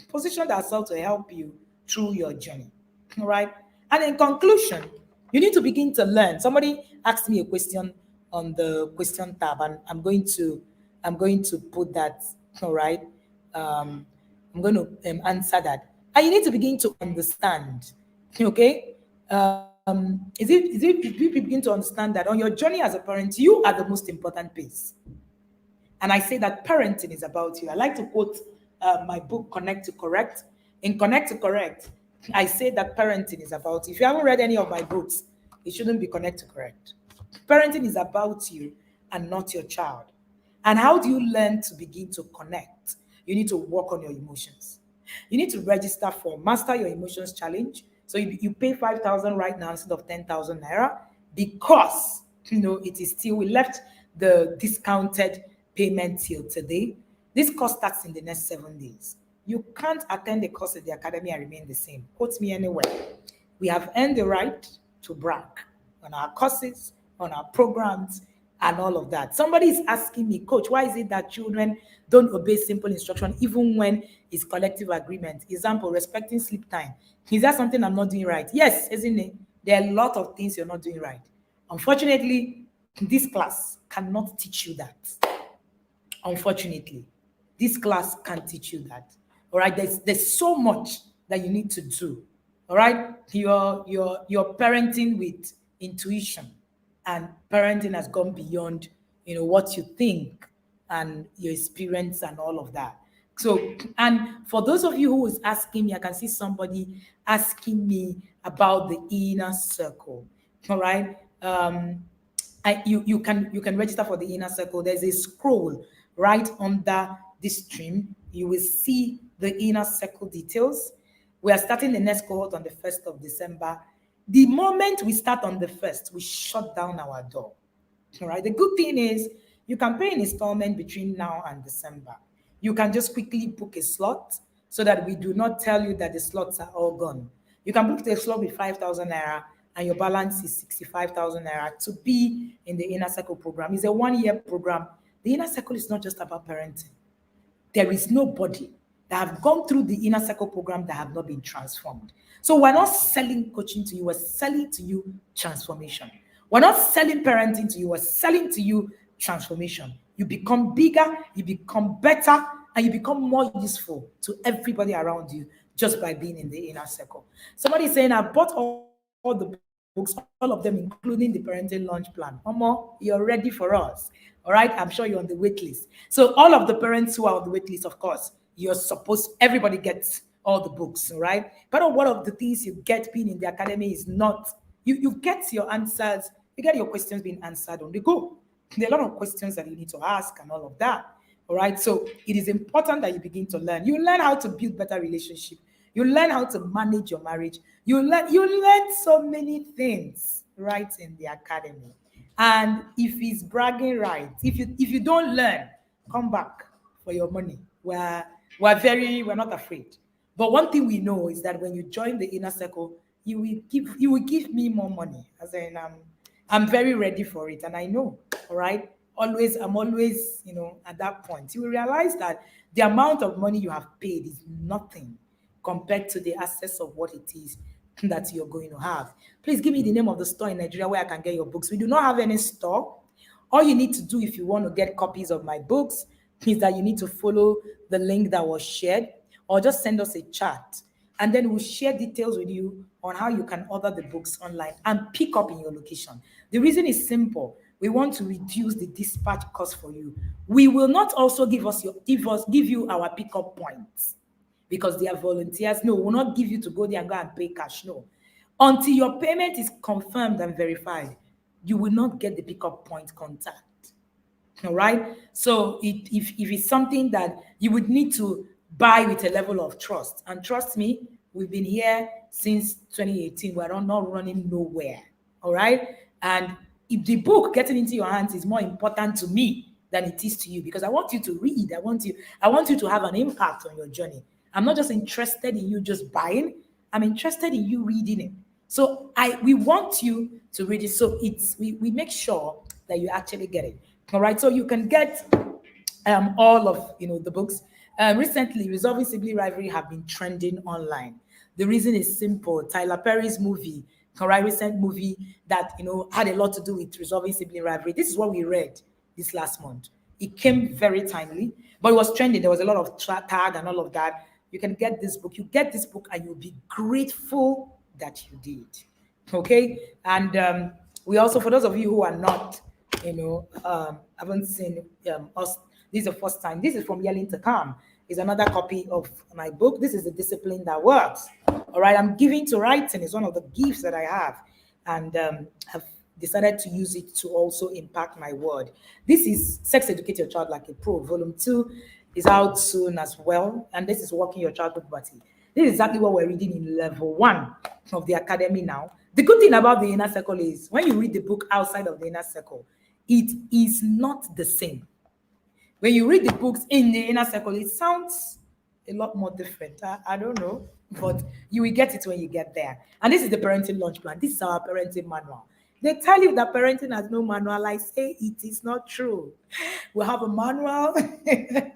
Speaker 1: positioned ourselves to help you through your journey. All right. And in conclusion, you need to begin to learn. Somebody asked me a question on the question tab, and I'm going to put that. All right. I'm going to answer that. And you need to begin to understand. Okay. If you begin to understand that on your journey as a parent, you are the most important piece. And I say that parenting is about you. I like to quote my book, Connect to Correct. In Connect to Correct, I say that parenting is about you. If you haven't read any of my books, it shouldn't be Connect to Correct. Parenting is about you and not your child. And how do you learn to begin to connect? You need to work on your emotions. You need to register for Master Your Emotions Challenge. So you pay 5,000 right now instead of 10,000 naira because, it is still, we left the discounted payment till today. This course starts in the next 7 days. You can't attend the course at the academy and remain the same. Quote me anywhere. We have earned the right to brag on our courses, on our programs, and all of that. Somebody is asking me, Coach, why is it that children don't obey simple instruction even when it's collective agreement? Example, respecting sleep time. Is that something I'm not doing right? Yes, isn't it? There are a lot of things you're not doing right. Unfortunately, this class cannot teach you that. Unfortunately, this class can't teach you that. All right, there's so much that you need to do. All right, you're parenting with intuition, and parenting has gone beyond what you think and your experience and all of that. So, and for those of you who is asking me, I can see somebody asking me about the inner circle. All right, you can register for the inner circle. There's a scroll right under this stream. you will see the inner circle details. We are starting the next cohort on the 1st of December. The moment we start on the 1st, we shut down our door. All right. The good thing is you can pay an installment between now and December. You can just quickly book a slot so that we do not tell you that the slots are all gone. You can book the slot with 5,000 naira and your balance is 65,000 naira to be in the Inner Circle program. It's a 1 year program. The Inner Circle is not just about parenting. There is nobody that have gone through the Inner Circle program that have not been transformed. So we're not selling coaching to you, we're selling to you transformation. We're not selling parenting to you, we're selling to you transformation. You become bigger, you become better, and you become more useful to everybody around you just by being in the Inner Circle. Somebody is saying, I bought all the books, all of them, including the parenting launch plan. Omo, you're ready for us. All right, I'm sure you're on the wait list. So all of the parents who are on the wait list, of course, everybody gets all the books, all right? But one of the things you get being in the academy is not, you get your answers, you get your questions being answered on the go. There are a lot of questions that you need to ask and all of that. All right. So it is important that you begin to learn. You learn how to build better relationship. You learn how to manage your marriage. You learn so many things right in the academy. And if it's bragging right, if you don't learn, come back for your money. We're not afraid. But one thing we know is that when you join the Inner Circle, you will give me more money. As in, I'm very ready for it, and I know. All right, I'm always at that point. You will realize that the amount of money you have paid is nothing compared to the access of what it is that you're going to have. Please give me the name of the store in Nigeria where I can get your books. We do not have any store. All you need to do if you want to get copies of my books is that you need to follow the link that was shared or just send us a chat. And then we'll share details with you on how you can order the books online and pick up in your location. The reason is simple. We want to reduce the dispatch cost for you. We will not also give you our pickup points because they are volunteers. No, we'll not give you to go there and go and pay cash. No. Until your payment is confirmed and verified, you will not get the pickup point contact. All right. So if it's something that you would need to buy with a level of trust, and trust me, we've been here since 2018. We're not running nowhere. All right. And if the book getting into your hands is more important to me than it is to you, because I want you to read, I want you to have an impact on your journey. I'm not just interested in you just buying, I'm interested in you reading it. So we want you to read it. So we make sure that you actually get it. All right. So you can get all of the books. Recently, Resolving Sibling Rivalry have been trending online. The reason is simple. Tyler Perry's movie, correct, recent movie that had a lot to do with resolving sibling rivalry. This is what we read this last month. It came very timely, but it was trending. There was a lot of tag and all of that. You can get this book. You get this book, and you'll be grateful that you did. Okay, and we also, for those of you who are not, haven't seen us. This is the first time. This is from Yelling to Calm. Is another copy of my book. This is the discipline that works. All right, I'm giving to writing. It's one of the gifts that I have, and I've decided to use it to also impact my word. This is Sex Educate Your Child Like a Pro. Volume 2 is out soon as well, and this is Walking Your Child to Puberty. This is exactly what we're reading in level 1 of the academy now. The good thing about the Inner Circle is when you read the book outside of the Inner Circle, it is not the same. When you read the books in the Inner Circle, it sounds a lot more different. I don't know, but you will get it when you get there. And this is the parenting launch plan. This is our parenting manual. They tell you that parenting has no manual. I say it is not true. We'll have a manual and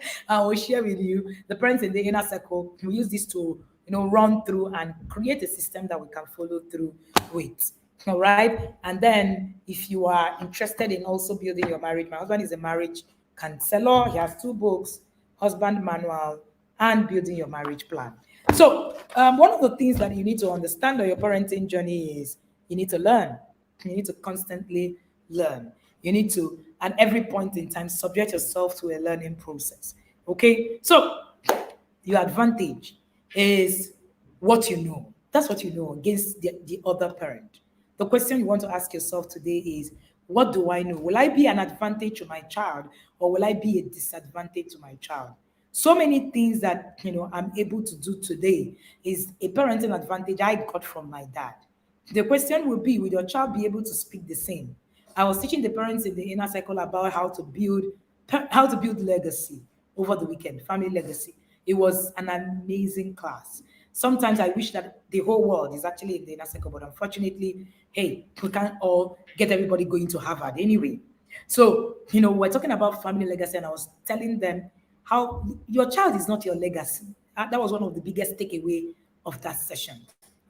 Speaker 1: we'll share with you the parents in the Inner Circle. We use this to run through and create a system that we can follow through with. All right. And then if you are interested in also building your marriage, my husband is a marriage counselor. He has 2 books, Husband Manual and Building Your Marriage Plan. So one of the things that you need to understand on your parenting journey is you need to learn. You need to constantly learn. You need to, at every point in time, subject yourself to a learning process. Okay? So your advantage is what you know. That's what you know against the other parent. The question you want to ask yourself today is, what do I know? Will I be an advantage to my child or will I be a disadvantage to my child? So many things that I'm able to do today is a parenting advantage I got from my dad. The question will be, will your child be able to speak the same? I was teaching the parents in the inner circle about how to build legacy over the weekend, family legacy. It was an amazing class. Sometimes I wish that the whole world is actually in the inner circle, but unfortunately, hey, we can't all get everybody going to Harvard anyway. So, we're talking about family legacy, and I was telling them how your child is not your legacy. That was one of the biggest takeaway of that session.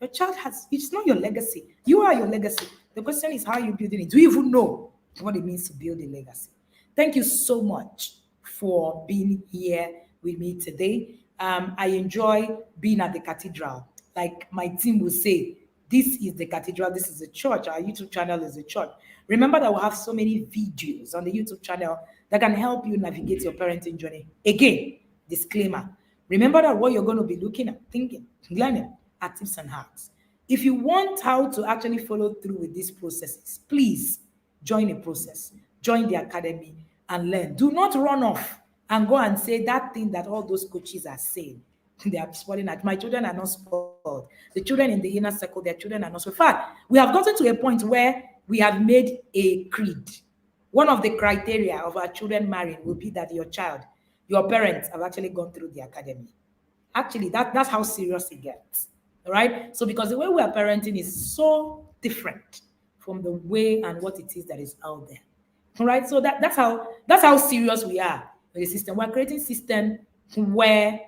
Speaker 1: Your child it's not your legacy. You are your legacy. The question is, how are you building it? Do you even know what it means to build a legacy? Thank you so much for being here with me today. I enjoy being at the cathedral. Like my team will say, this is the cathedral, this is a church. Our YouTube channel is a church. Remember that we have so many videos on the YouTube channel that can help you navigate your parenting journey. Again, disclaimer. Remember that what you're going to be looking at, thinking, learning are tips and hacks. If you want how to actually follow through with these processes, please join the process, join the academy and learn. Do not run off and go and say that thing that all those coaches are saying. They are spoiling that. My children are not spoiled. The children in the inner circle, their children are not. So, in fact, we have gotten to a point where we have made a creed. One of the criteria of our children marrying will be that your parents have actually gone through the academy. Actually, that's how serious it gets. All right. So because the way we are parenting is so different from the way and what it is that is out there. All right. So that's how serious we are with the system. We're creating system where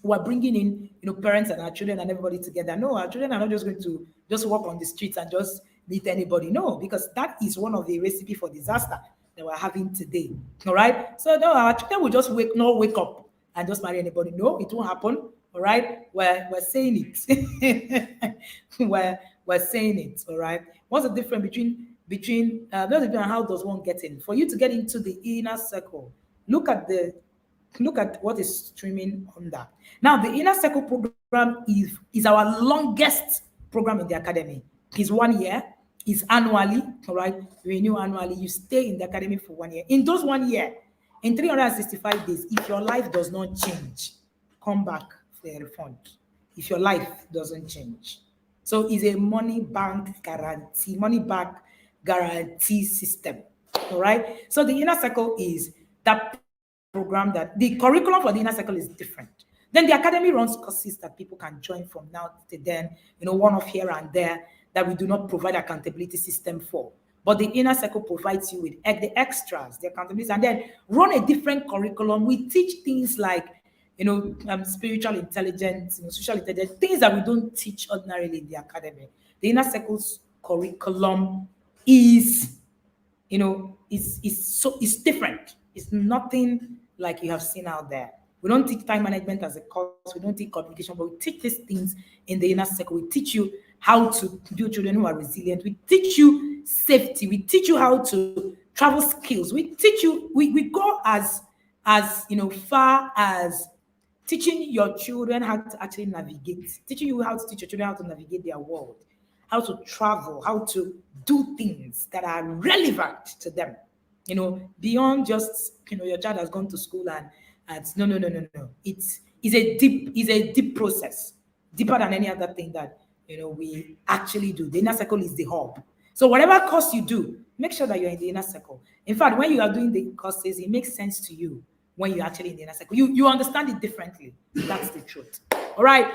Speaker 1: we're bringing in parents and our children and everybody together. No, our children are not just going to just walk on the streets and just meet anybody. No, because that is one of the recipe for disaster that we're having today. All right. So no, our children will just not wake up and just marry anybody. No, it won't happen. All right. We're saying it. we're saying it. All right. What's the difference between how does one get in? For you to get into the inner circle, look at what is streaming on that. Now, the inner circle program is our longest program in the academy. It's 1 year, it's annually, all right? Renew annually. You stay in the academy for 1 year. In those 1 year, in 365 days, if your life does not change, come back for a refund. If your life doesn't change. So it's a money back guarantee system. All right. So the inner circle is that program that the curriculum for the inner circle is different. Then the academy runs courses that people can join from now to then, one off here and there that we do not provide accountability system for. But the inner circle provides you with the extras, the accountability, and then run a different curriculum. We teach things like, spiritual intelligence, social intelligence, things that we don't teach ordinarily in the academy. The inner circle's curriculum is it's different. It's nothing like you have seen out there. We don't teach time management as a course. We don't teach communication, but we teach these things in the inner circle. We teach you how to build children who are resilient. We teach you safety. We teach you how to travel skills. We teach you. We go as far as teaching your children how to actually navigate. Teaching you how to teach your children how to navigate their world, how to travel, how to do things that are relevant to them. Beyond just your child has gone to school and no. It's a deep process, deeper than any other thing that we actually do. The inner circle is the hub. So whatever course you do, make sure that you're in the inner circle. In fact, when you are doing the courses, it makes sense to you when you're actually in the inner circle. You understand it differently. That's the truth. All right.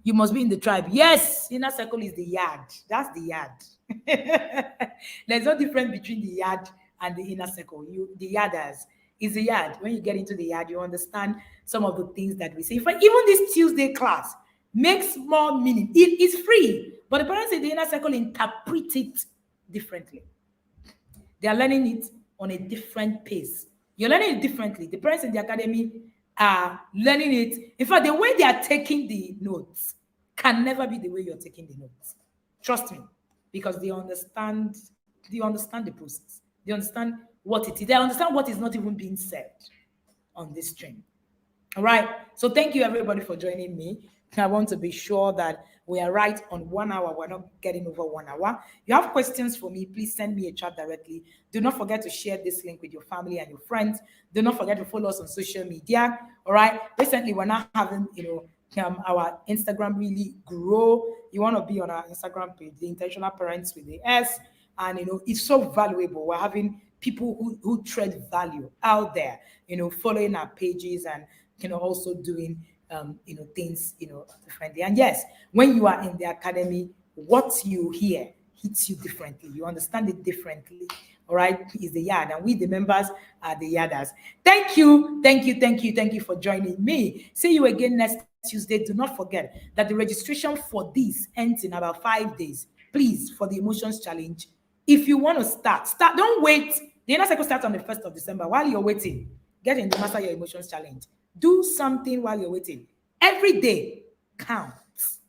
Speaker 1: You must be in the tribe. Yes, inner circle is the yard. That's the yard. There's no difference between the yard and the inner circle. The yarders is the yard. When you get into the yard, you understand some of the things that we say. In fact, even this Tuesday class makes more meaning. It is free, but the parents in the inner circle interpret it differently. They are learning it on a different pace. You're learning it differently. The parents in the academy are learning it. In fact, the way they are taking the notes can never be the way you're taking the notes. Trust me, because they understand the process. They understand what it is. They understand what is not even being said on this stream. All right. So thank you everybody for joining me. I want to be sure that We are right on 1 hour. We're not getting over 1 hour. You have questions for me, please send me a chat directly. Do not forget to share this link with your family and your friends. Do not forget to follow us on social media. All right. Recently, we're not having, our Instagram really grow. You want to be on our Instagram page, the Intentional Parents with the S. And it's so valuable. We're having people who trade value out there, following our pages and also doing things differently. And yes, when you are in the academy, what you hear hits you differently. You understand it differently. All right, is the yard, and we the members are the yarders. Thank you, thank you, thank you, thank you for joining me. See you again next Tuesday. Do not forget that the registration for this ends in about 5 days. Please, for the emotions challenge, if you want to start. Don't wait. The inner cycle starts on the 1st of December. While you're waiting, get in the Master Your Emotions challenge. Do something while you're waiting. Every day counts.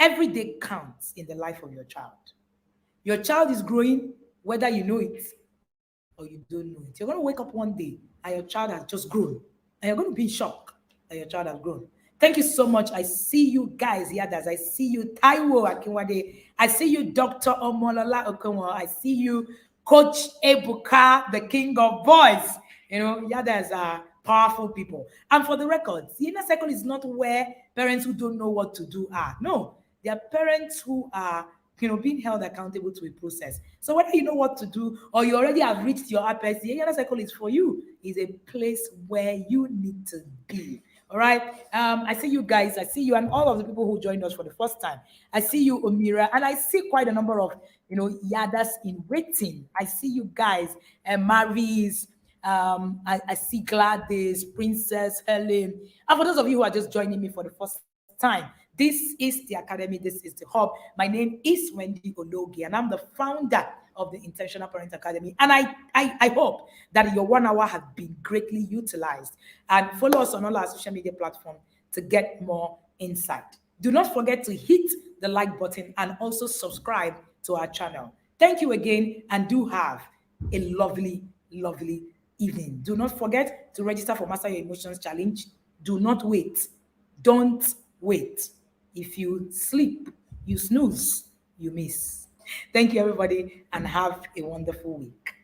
Speaker 1: Every day counts in the life of your child. Your child is growing, whether you know it or you don't know it. You're going to wake up one day and your child has just grown. And you're going to be in shock that your child has grown. Thank you so much. I see you guys, Yadas. I see you, Taiwo Akinwade. I see you, Dr. Omolola Okonwo. I see you, Coach Ebuka, the king of boys. Yadas are powerful people. And for the record, the inner circle is not where parents who don't know what to do are. No, they are parents who are being held accountable to a process. So whether you know what to do or you already have reached your apex, the inner circle is for you. Is a place where you need to be. All right. I see you guys. I see you and all of the people who joined us for the first time. I see you, Omira, and I see quite a number of Yadas in waiting. I see you guys, Maris. I see Gladys, Princess Helen, and for those of you who are just joining me for the first time, this is the academy. This is the hub. My name is Wendy Ologi, and I'm the founder of the Intentional Parent Academy. And I hope that your 1 hour has been greatly utilized. And follow us on all our social media platforms to get more insight. Do not forget to hit the like button and also subscribe to our channel. Thank you again, and do have a lovely, lovely evening. Do not forget to register for Master Your Emotions Challenge. Do not wait. Don't wait. If you sleep, you snooze, you miss. Thank you, everybody, and have a wonderful week.